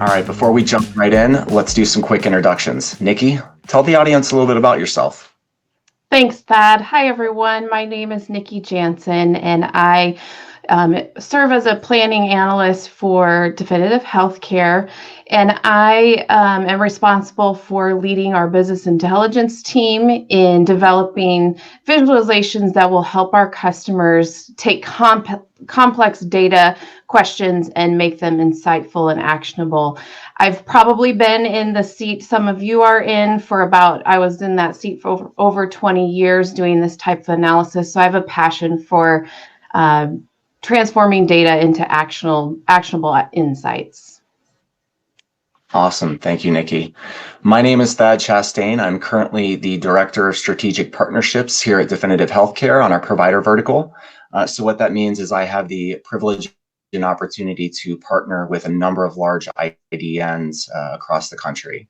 All right, before we jump right in, let's do some quick introductions. Nikki, tell the audience a little bit about yourself. Thanks, Thad. Hi, everyone. My name is Nikki Jansen, and I serve as a planning analyst for Definitive Healthcare. And I am responsible for leading our business intelligence team in developing visualizations that will help our customers take complex data questions and make them insightful and actionable. I've probably been in the seat some of you are in for I was in that seat for over 20 years doing this type of analysis. So I have a passion for transforming data into actionable insights. Awesome. Thank you, Nikki. My name is Thad Chastain. I'm currently the Director of Strategic Partnerships here at Definitive Healthcare on our provider vertical. So what that means is I have the privilege and opportunity to partner with a number of large IDNs across the country.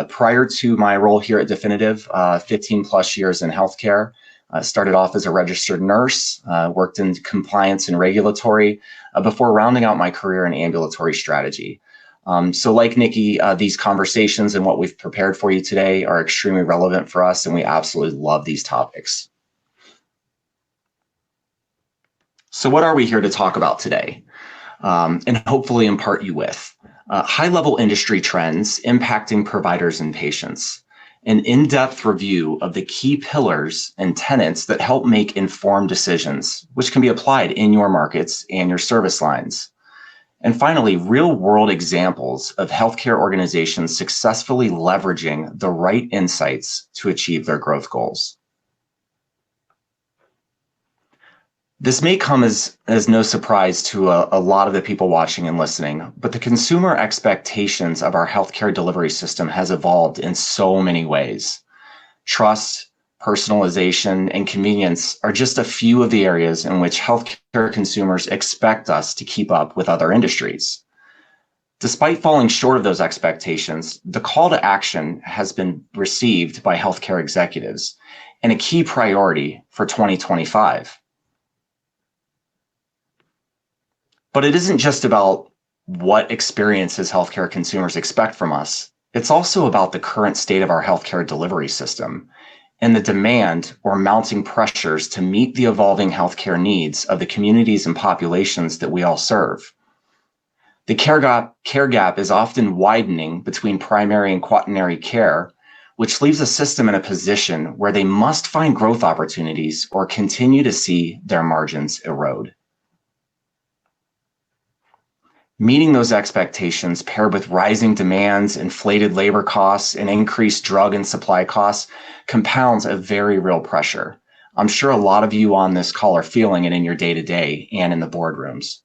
Prior to my role here at Definitive, 15 plus years in healthcare, started off as a registered nurse, worked in compliance and regulatory before rounding out my career in ambulatory strategy. So like Nikki, these conversations and what we've prepared for you today are extremely relevant for us, and we absolutely love these topics. So what are we here to talk about today? And hopefully impart you with high-level industry trends impacting providers and patients, an in-depth review of the key pillars and tenets that help make informed decisions, which can be applied in your markets and your service lines. And finally, real-world examples of healthcare organizations successfully leveraging the right insights to achieve their growth goals. This may come as no surprise to a lot of the people watching and listening, but the consumer expectations of our healthcare delivery system has evolved in so many ways. Trust, personalization, and convenience are just a few of the areas in which healthcare consumers expect us to keep up with other industries. Despite falling short of those expectations, the call to action has been received by healthcare executives and a key priority for 2025. But it isn't just about what experiences healthcare consumers expect from us. It's also about the current state of our healthcare delivery system and the demand or mounting pressures to meet the evolving healthcare needs of the communities and populations that we all serve. The care gap is often widening between primary and quaternary care, which leaves a system in a position where they must find growth opportunities or continue to see their margins erode. Meeting those expectations paired with rising demands, inflated labor costs, and increased drug and supply costs compounds a very real pressure. I'm sure a lot of you on this call are feeling it in your day-to-day and in the boardrooms.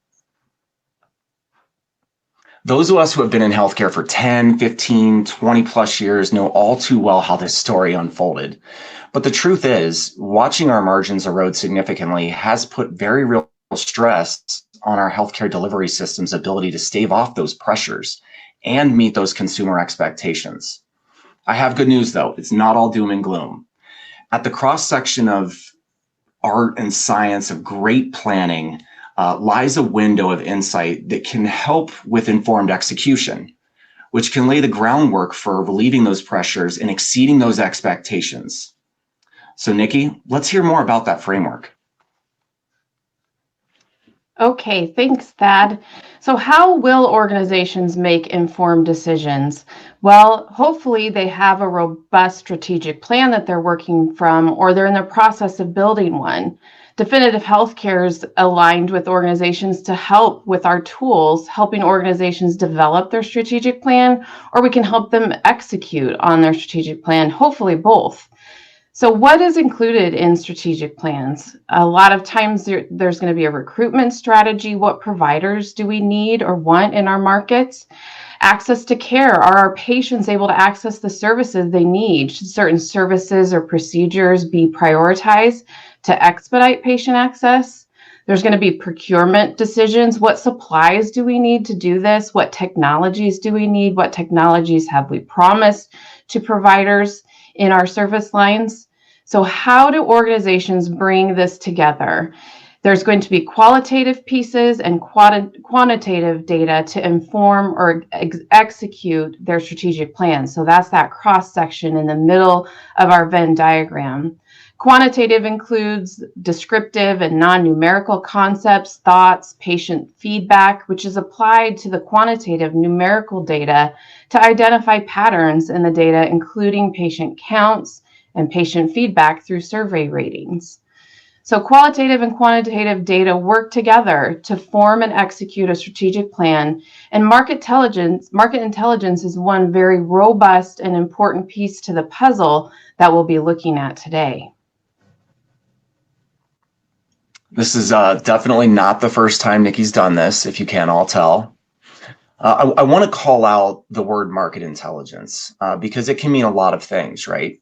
Those of us who have been in healthcare for 10, 15, 20 plus years know all too well how this story unfolded. But the truth is, watching our margins erode significantly has put very real stress on our healthcare delivery system's ability to stave off those pressures and meet those consumer expectations. I have good news though, it's not all doom and gloom. At the cross section of art and science of great planning lies a window of insight that can help with informed execution, which can lay the groundwork for relieving those pressures and exceeding those expectations. So Nikki, let's hear more about that framework. Okay, thanks, Thad. So how will organizations make informed decisions? Well, hopefully they have a robust strategic plan that they're working from, or they're in the process of building one. Definitive Healthcare is aligned with organizations to help with our tools, helping organizations develop their strategic plan, or we can help them execute on their strategic plan, hopefully both. So what is included in strategic plans? A lot of times there's going to be a recruitment strategy. What providers do we need or want in our markets? Access to care. Are our patients able to access the services they need? Should certain services or procedures be prioritized to expedite patient access? There's going to be procurement decisions. What supplies do we need to do this? What technologies do we need? What technologies have we promised to providers in our service lines? So how do organizations bring this together? There's going to be qualitative pieces and quantitative data to inform or execute their strategic plan. So that's that cross section in the middle of our Venn diagram. Quantitative includes descriptive and non-numerical concepts, thoughts, patient feedback, which is applied to the quantitative numerical data to identify patterns in the data, including patient counts and patient feedback through survey ratings. So qualitative and quantitative data work together to form and execute a strategic plan, and market intelligence is one very robust and important piece to the puzzle that we'll be looking at today. This is definitely not the first time Nikki's done this, if you can't all tell. I want to call out the word market intelligence because it can mean a lot of things, right?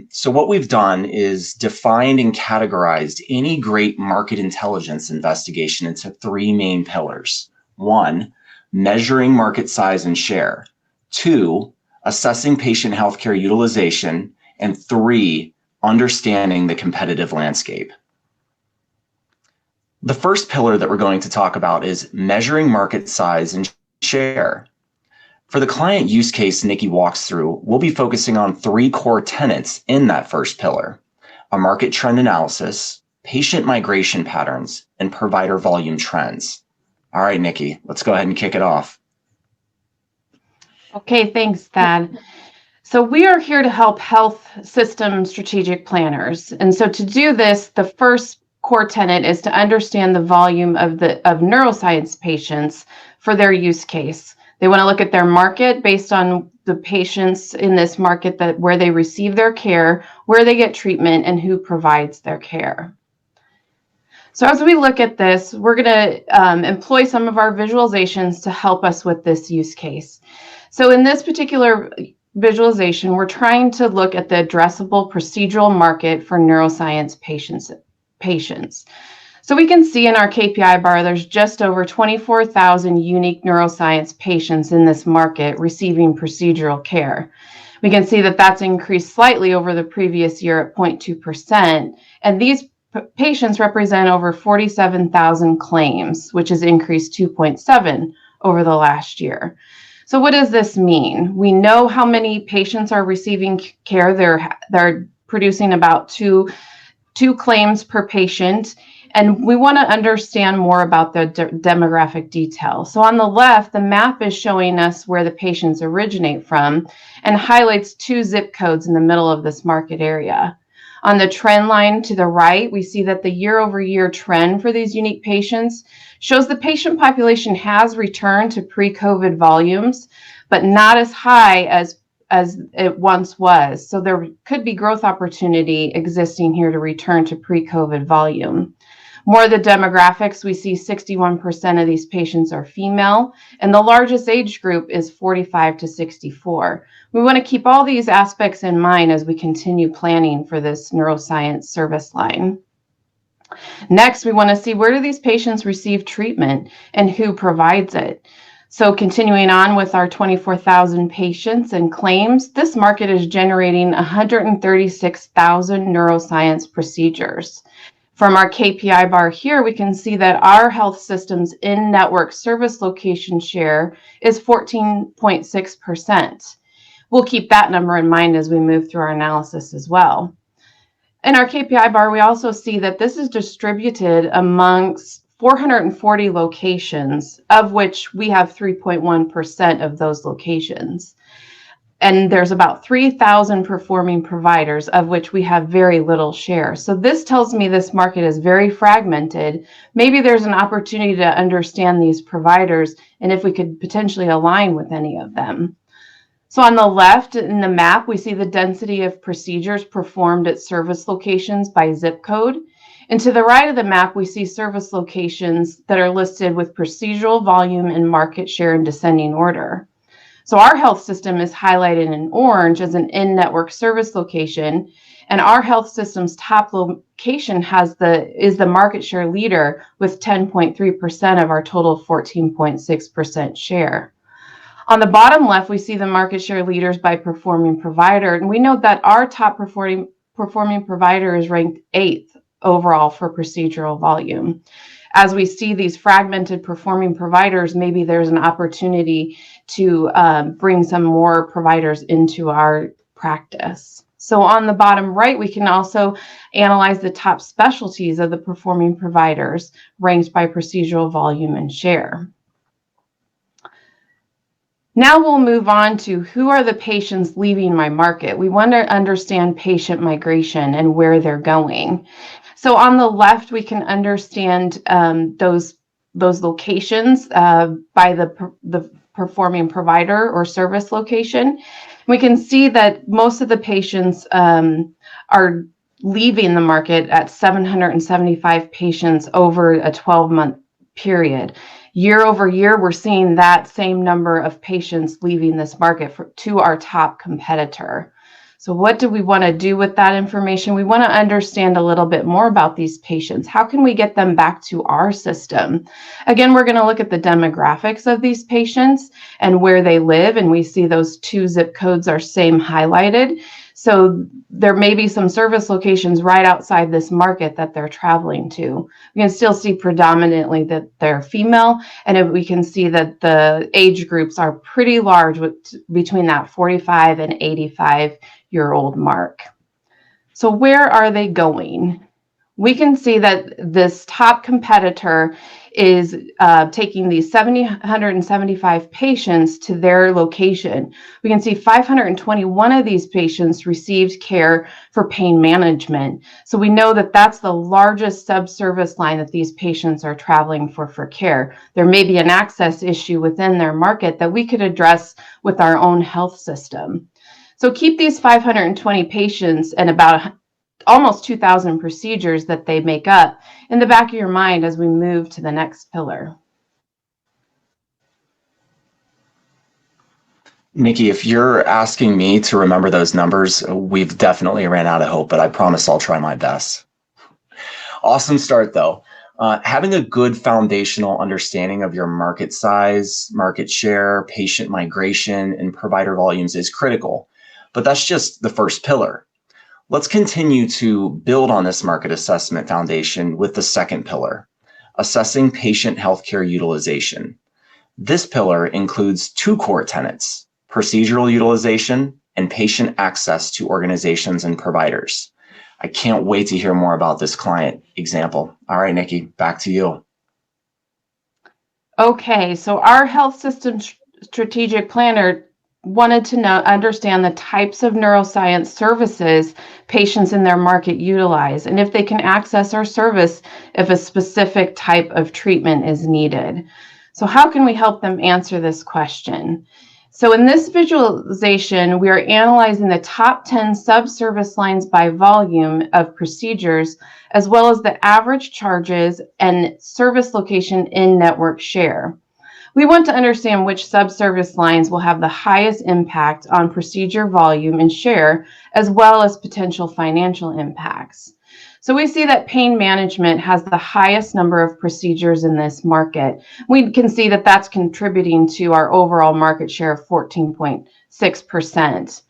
So what we've done is defined and categorized any great market intelligence investigation into three main pillars. One, measuring market size and share. Two, assessing patient healthcare utilization. And three, understanding the competitive landscape. The first pillar that we're going to talk about is measuring market size and share. For the client use case Nikki walks through, we'll be focusing on three core tenets in that first pillar: a market trend analysis, patient migration patterns, and provider volume trends. All right, Nikki, let's go ahead and kick it off. Okay, thanks, Thad. So we are here to help health system strategic planners. And so to do this, the first core tenet is to understand the volume of neuroscience patients for their use case. They want to look at their market based on the patients in this market where they receive their care, where they get treatment, and who provides their care. So as we look at this, we're going to employ some of our visualizations to help us with this use case. So in this particular visualization, we're trying to look at the addressable procedural market for neuroscience patients. So we can see in our KPI bar, there's just over 24,000 unique neuroscience patients in this market receiving procedural care. We can see that that's increased slightly over the previous year at 0.2%. And these patients represent over 47,000 claims, which has increased 2.7 over the last year. So what does this mean? We know how many patients are receiving care. They're producing about two claims per patient. And we want to understand more about the demographic detail. So on the left, the map is showing us where the patients originate from and highlights two zip codes in the middle of this market area. On the trend line to the right, we see that the year-over-year trend for these unique patients shows the patient population has returned to pre-COVID volumes, but not as high as it once was. So there could be growth opportunity existing here to return to pre-COVID volume. More of the demographics, we see 61% of these patients are female, and the largest age group is 45 to 64. We want to keep all these aspects in mind as we continue planning for this neuroscience service line. Next, we want to see where do these patients receive treatment and who provides it. So continuing on with our 24,000 patients and claims, this market is generating 136,000 neuroscience procedures. From our KPI bar here, we can see that our health system's in-network service location share is 14.6%. We'll keep that number in mind as we move through our analysis as well. In our KPI bar, we also see that this is distributed amongst 440 locations, of which we have 3.1% of those locations. And there's about 3,000 performing providers, of which we have very little share. So this tells me this market is very fragmented. Maybe there's an opportunity to understand these providers and if we could potentially align with any of them. So on the left in the map, we see the density of procedures performed at service locations by zip code. And to the right of the map, we see service locations that are listed with procedural volume and market share in descending order. So our health system is highlighted in orange as an in-network service location, and our health system's top location is the market share leader with 10.3% of our total 14.6% share. On the bottom left, we see the market share leaders by performing provider, and we note that our top performing provider is ranked 8th overall for procedural volume. As we see these fragmented performing providers, maybe there's an opportunity to bring some more providers into our practice. So on the bottom right, we can also analyze the top specialties of the performing providers ranked by procedural volume and share. Now we'll move on to who are the patients leaving my market. We want to understand patient migration and where they're going. So on the left, we can understand those locations by the performing provider or service location. We can see that most of the patients are leaving the market at 775 patients over a 12-month period. Year over year, we're seeing that same number of patients leaving this market to our top competitor. So what do we want to do with that information? We want to understand a little bit more about these patients. How can we get them back to our system? Again, we're going to look at the demographics of these patients and where they live, and we see those 2 zip codes are same highlighted. So there may be some service locations right outside this market that they're traveling to. We can still see predominantly that they're female, and we can see that the age groups are pretty large, between that 45 and 85-year-old mark. So where are they going? We can see that this top competitor is taking these 775 patients to their location. We can see 521 of these patients received care for pain management. So we know that that's the largest subservice line that these patients are traveling for care. There may be an access issue within their market that we could address with our own health system. So keep these 520 patients and about almost 2,000 procedures that they make up in the back of your mind as we move to the next pillar. Nikki, if you're asking me to remember those numbers, we've definitely ran out of hope, but I promise I'll try my best. Awesome start, though. Having a good foundational understanding of your market size, market share, patient migration, and provider volumes is critical, but that's just the first pillar. Let's continue to build on this market assessment foundation with the second pillar, assessing patient healthcare utilization. This pillar includes 2 core tenets, procedural utilization and patient access to organizations and providers. I can't wait to hear more about this client example. All right, Nikki, back to you. Okay, so our health system strategic planner wanted to understand the types of neuroscience services patients in their market utilize, and if they can access our service if a specific type of treatment is needed. So how can we help them answer this question? So in this visualization, we are analyzing the top 10 subservice lines by volume of procedures, as well as the average charges and service location in network share. We want to understand which subservice lines will have the highest impact on procedure volume and share, as well as potential financial impacts. So we see that pain management has the highest number of procedures in this market. We can see that that's contributing to our overall market share of 14.6%.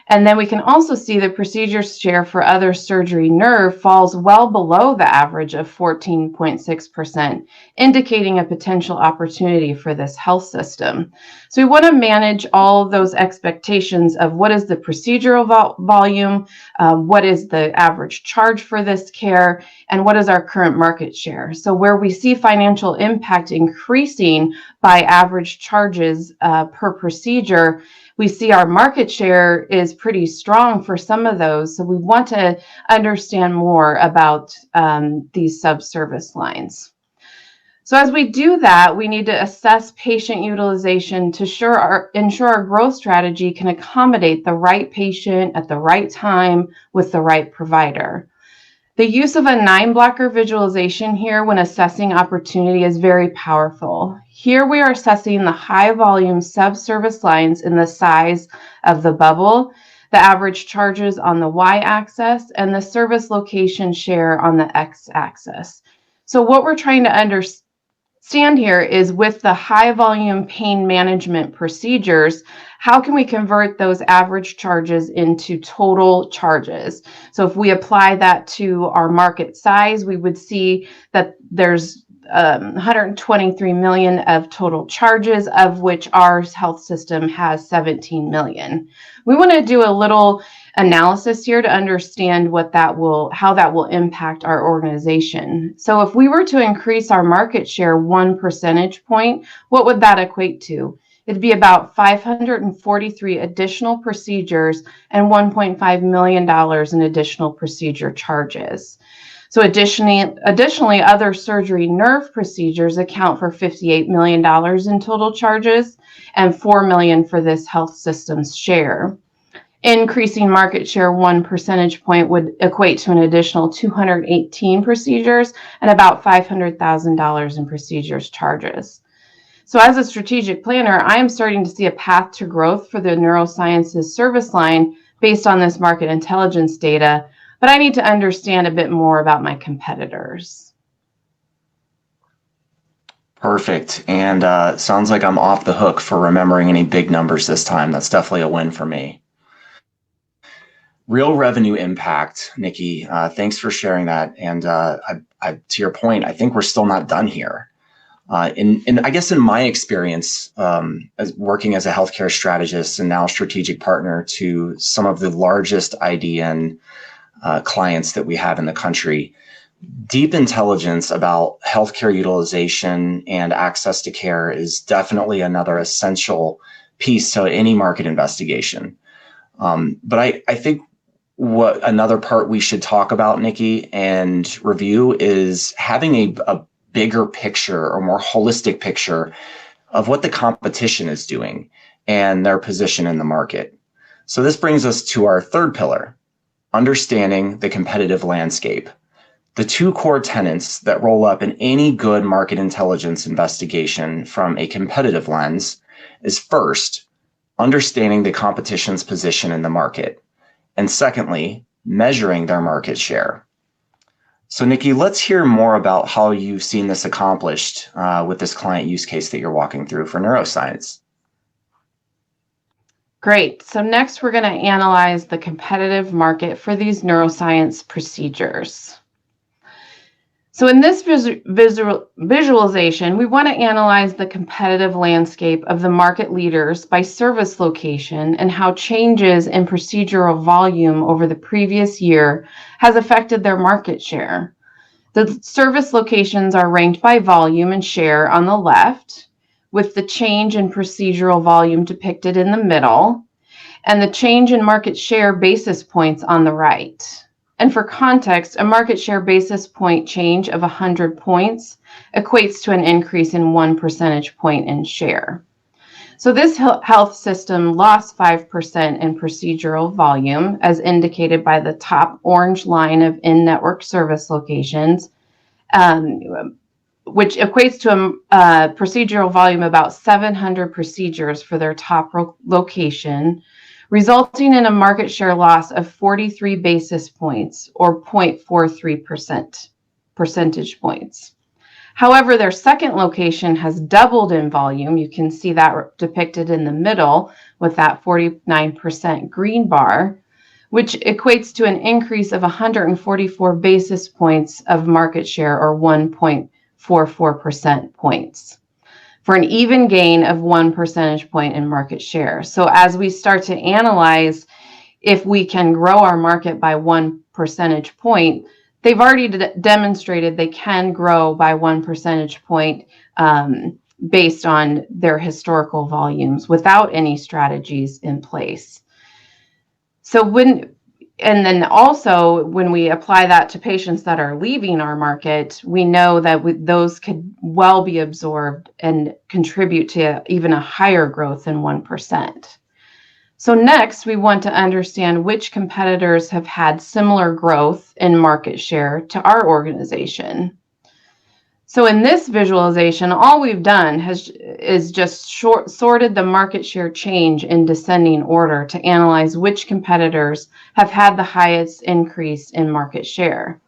And then we can also see the procedure share for other surgery nerve falls well below the average of 14.6%, indicating a potential opportunity for this health system. So we want to manage all of those expectations of what is the procedural volume, what is the average charge for this care, and what is our current market share. So where we see financial impact increasing by average charges per procedure, we see our market share is pretty strong for some of those. So we want to understand more about these subservice lines. So as we do that, we need to assess patient utilization to ensure our growth strategy can accommodate the right patient at the right time with the right provider. The use of a 9-blocker visualization here when assessing opportunity is very powerful. Here we are assessing the high volume subservice lines in the size of the bubble, the average charges on the y-axis, and the service location share on the x-axis. So what we're trying to stand here is with the high volume pain management procedures, how can we convert those average charges into total charges? So if we apply that to our market size, we would see that there's 123 million of total charges, of which our health system has 17 million. We want to do a little analysis here to understand how that will impact our organization. So if we were to increase our market share 1 percentage point, what would that equate to? It'd be about 543 additional procedures and $1.5 million in additional procedure charges. So additionally, other surgery nerve procedures account for $58 million in total charges and $4 million for this health system's share. Increasing market share 1 percentage point would equate to an additional 218 procedures and about $500,000 in procedures charges. So as a strategic planner, I am starting to see a path to growth for the neurosciences service line based on this market intelligence data, but I need to understand a bit more about my competitors. Perfect. And sounds like I'm off the hook for remembering any big numbers this time. That's definitely a win for me. Real revenue impact, Nikki. Thanks for sharing that. And to your point, I think we're still not done here. I guess in my experience, as working as a healthcare strategist and now strategic partner to some of the largest IDN clients that we have in the country, deep intelligence about healthcare utilization and access to care is definitely another essential piece to any market investigation. But I think what another part we should talk about, Nikki, and review is having a bigger picture or more holistic picture of what the competition is doing and their position in the market. So this brings us to our third pillar, understanding the competitive landscape. The two core tenets that roll up in any good market intelligence investigation from a competitive lens is first, understanding the competition's position in the market, and secondly, measuring their market share. So Nikki, let's hear more about how you've seen this accomplished with this client use case that you're walking through for neuroscience. Great. So next we're going to analyze the competitive market for these neuroscience procedures. So in this visualization, we want to analyze the competitive landscape of the market leaders by service location and how changes in procedural volume over the previous year has affected their market share. The service locations are ranked by volume and share on the left, with the change in procedural volume depicted in the middle, and the change in market share basis points on the right. And for context, a market share basis point change of 100 points equates to an increase in 1 percentage point in share. So this health system lost 5% in procedural volume, as indicated by the top orange line of in-network service locations, which equates to a procedural volume about 700 procedures for their top location, resulting in a market share loss of 43 basis points or 0.43% percentage points. However, their second location has doubled in volume. You can see that depicted in the middle with that 49% green bar, which equates to an increase of 144 basis points of market share or 1.44% points, for an even gain of 1 percentage point in market share. So as we start to analyze if we can grow our market by 1 percentage point, they've already demonstrated they can grow by 1 percentage point based on their historical volumes without any strategies in place. So and then also when we apply that to patients that are leaving our market, we know that those could well be absorbed and contribute to even a higher growth than 1%. So next, we want to understand which competitors have had similar growth in market share to our organization. So in this visualization, all we've done is just sorted the market share change in descending order to analyze which competitors have had the highest increase in market share.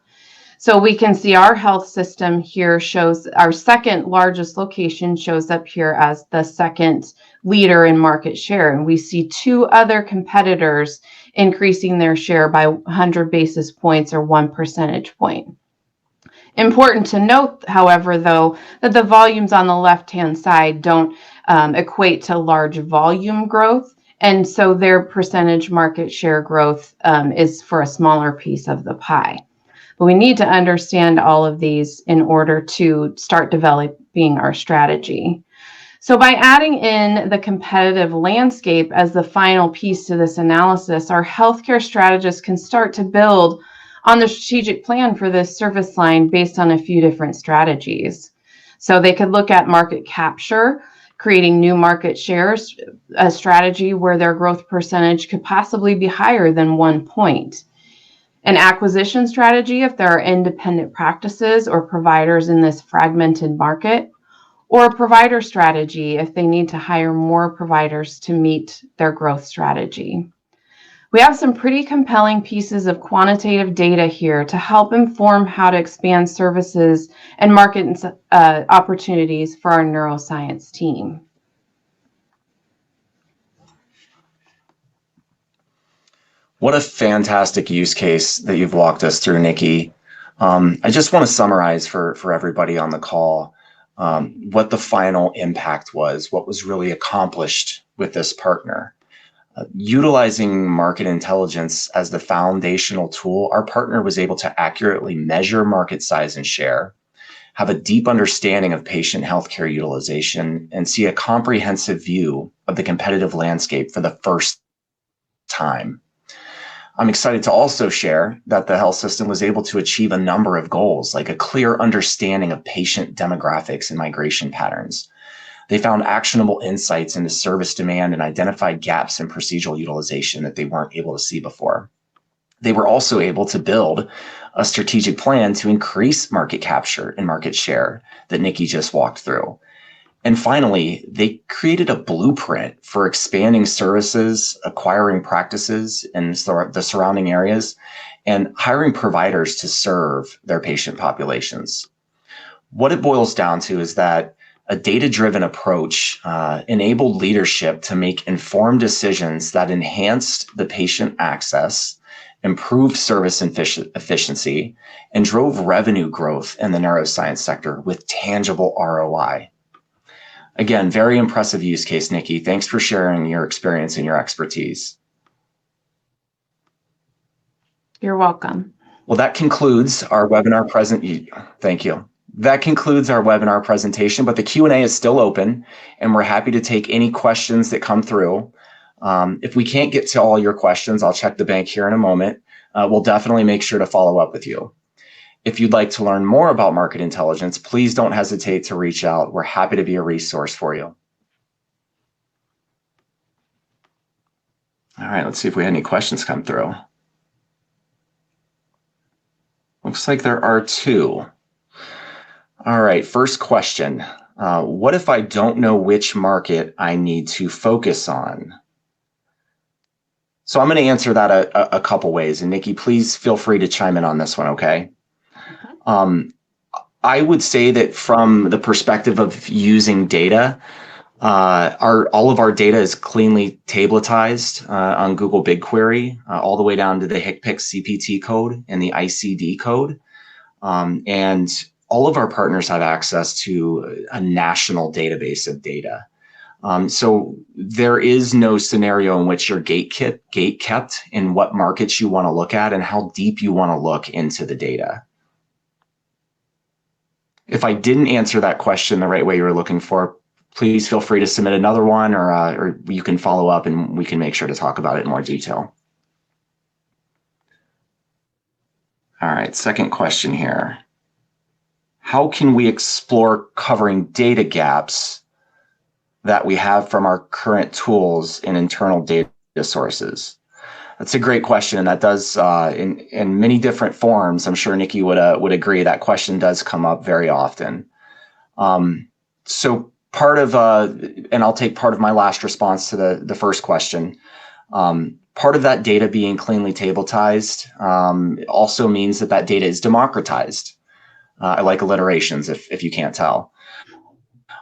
So we can see our health system here shows our second largest location shows up here as the second leader in market share. And we see two other competitors increasing their share by 100 basis points or 1 percentage point. Important to note, however, though, that the volumes on the left-hand side don't equate to large volume growth. And so their percentage market share growth is for a smaller piece of the pie. But we need to understand all of these in order to start developing our strategy. So by adding in the competitive landscape as the final piece to this analysis, our healthcare strategists can start to build on the strategic plan for this service line based on a few different strategies. So they could look at market capture, creating new market shares, a strategy where their growth percentage could possibly be higher than 1 point. An acquisition strategy if there are independent practices or providers in this fragmented market, or a provider strategy if they need to hire more providers to meet their growth strategy. We have some pretty compelling pieces of quantitative data here to help inform how to expand services and market opportunities for our neuroscience team. What a fantastic use case that you've walked us through, Nikki. I just want to summarize for everybody on the call what the final impact was, what was really accomplished with this partner. Utilizing market intelligence as the foundational tool, our partner was able to accurately measure market size and share, have a deep understanding of patient healthcare utilization, and see a comprehensive view of the competitive landscape for the first time. I'm excited to also share that the health system was able to achieve a number of goals, like a clear understanding of patient demographics and migration patterns. They found actionable insights into service demand and identified gaps in procedural utilization that they weren't able to see before. They were also able to build a strategic plan to increase market capture and market share that Nikki just walked through. And finally, they created a blueprint for expanding services, acquiring practices in the surrounding areas, and hiring providers to serve their patient populations. What it boils down to is that a data-driven approach enabled leadership to make informed decisions that enhanced the patient access, improved service efficiency, and drove revenue growth in the neuroscience sector with tangible ROI. Again, very impressive use case, Nikki. Thanks for sharing your experience and your expertise. You're welcome. Well, that concludes our webinar Thank you. That concludes our webinar presentation, but the Q&A is still open, and we're happy to take any questions that come through. If we can't get to all your questions, I'll check the bank here in a moment. We'll definitely make sure to follow up with you. If you'd like to learn more about market intelligence, please don't hesitate to reach out. We're happy to be a resource for you. All right, let's see if we had any questions come through. Looks like there are two. All right, first question. What if I don't know which market I need to focus on? So I'm going to answer that a couple ways. And Nikki, please feel free to chime in on this one, okay? I would say that from the perspective of using data, all of our data is cleanly tabletized on Google BigQuery, all the way down to the HCPCS CPT code and the ICD code. And all of our partners have access to a national database of data. So there is no scenario in which you're gate kept in what markets you want to look at and how deep you want to look into the data. If I didn't answer that question the right way you were looking for, please feel free to submit another one, or you can follow up and we can make sure to talk about it in more detail. All right, second question here. How can we explore covering data gaps that we have from our current tools in internal data sources? That's a great question, and that does in many different forms. I'm sure Nikki would agree that question does come up very often. So part of and I'll take part of my last response to the first question. Part of that data being cleanly tabletized also means that that data is democratized. I like alliterations if you can't tell.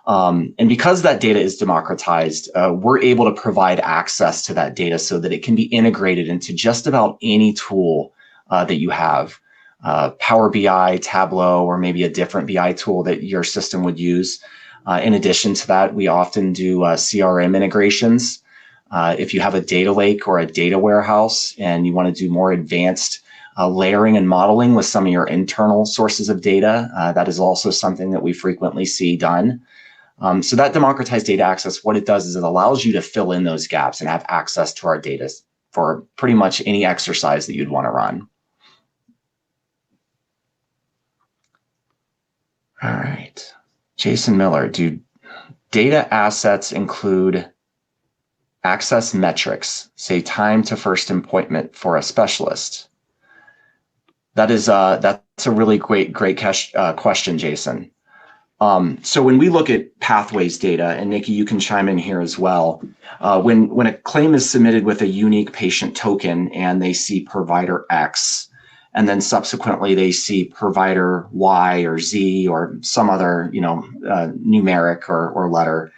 And because that data is democratized, we're able to provide access to that data so that it can be integrated into just about any tool that you have. Power BI, Tableau, or maybe a different BI tool that your system would use. In addition to that, we often do CRM integrations. If you have a data lake or a data warehouse and you want to do more advanced layering and modeling with some of your internal sources of data, that is also something that we frequently see done. So that democratized data access, what it does is it allows you to fill in those gaps and have access to our data for pretty much any exercise that you'd want to run. All right. Jason Miller, do data assets include access metrics, say time to first appointment for a specialist? That's a really great question, Jason. So when we look at pathways data, and Nikki, you can chime in here as well. When a claim is submitted with a unique patient token and they see provider X, and then subsequently they see provider Y or Z or some other, numeric or letter,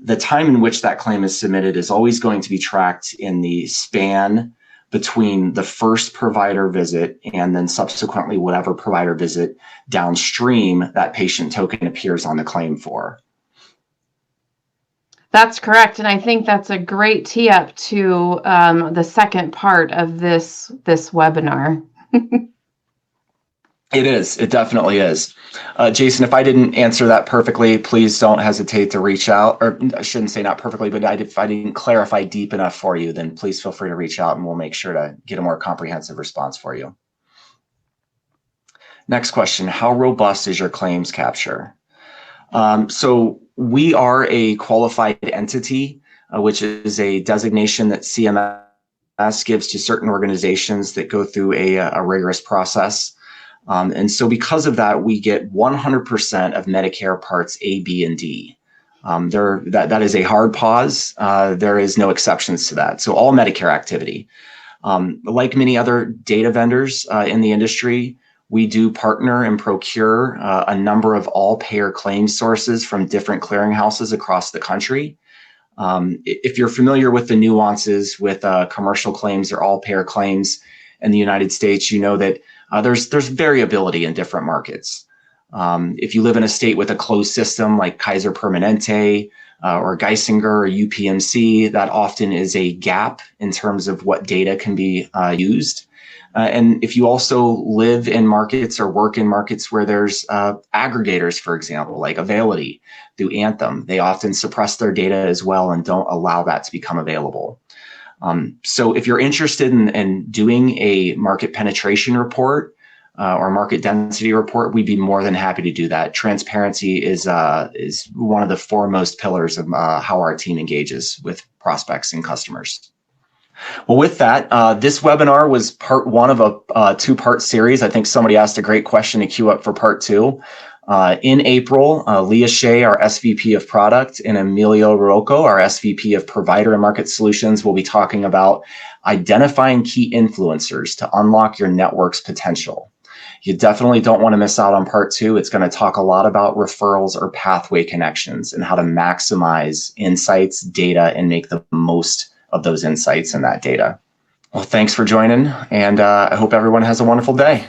the time in which that claim is submitted is always going to be tracked in the span between the first provider visit and then subsequently whatever provider visit downstream that patient token appears on the claim for. That's correct. And I think that's a great tee up to the second part of this webinar. It is. It definitely is. Jason, if I didn't answer that perfectly, please don't hesitate to reach out. Or I shouldn't say not perfectly, but if I didn't clarify deep enough for you, then please feel free to reach out and we'll make sure to get a more comprehensive response for you. Next question, how robust is your claims capture? So we are a qualified entity, which is a designation that CMS gives to certain organizations that go through a rigorous process. And so because of that, we get 100% of Medicare Parts A, B, and D. That is a hard pause. There is no exceptions to that. So all Medicare activity. Like many other data vendors in the industry, we do partner and procure a number of all payer claim sources from different clearinghouses across the country. If you're familiar with the nuances with commercial claims or all payer claims in the United States, you know that there's variability in different markets. If you live in a state with a closed system like Kaiser Permanente or Geisinger or UPMC, that often is a gap in terms of what data can be used. And if you also live in markets or work in markets where there's aggregators, for example, like Availity through Anthem, they often suppress their data as well and don't allow that to become available. So if you're interested in doing a market penetration report or market density report, we'd be more than happy to do that. Transparency is one of the foremost pillars of how our team engages with prospects and customers. Well, with that, this webinar was part one of a two-part series. I think somebody asked a great question to queue up for part two. In April, Leah Shea, our SVP of Product, and Emilio Rocco, our SVP of Provider and Market Solutions, will be talking about identifying key influencers to unlock your network's potential. You definitely don't want to miss out on part two. It's going to talk a lot about referrals or pathway connections and how to maximize insights, data, and make the most of those insights and that data. Well, thanks for joining, and I hope everyone has a wonderful day.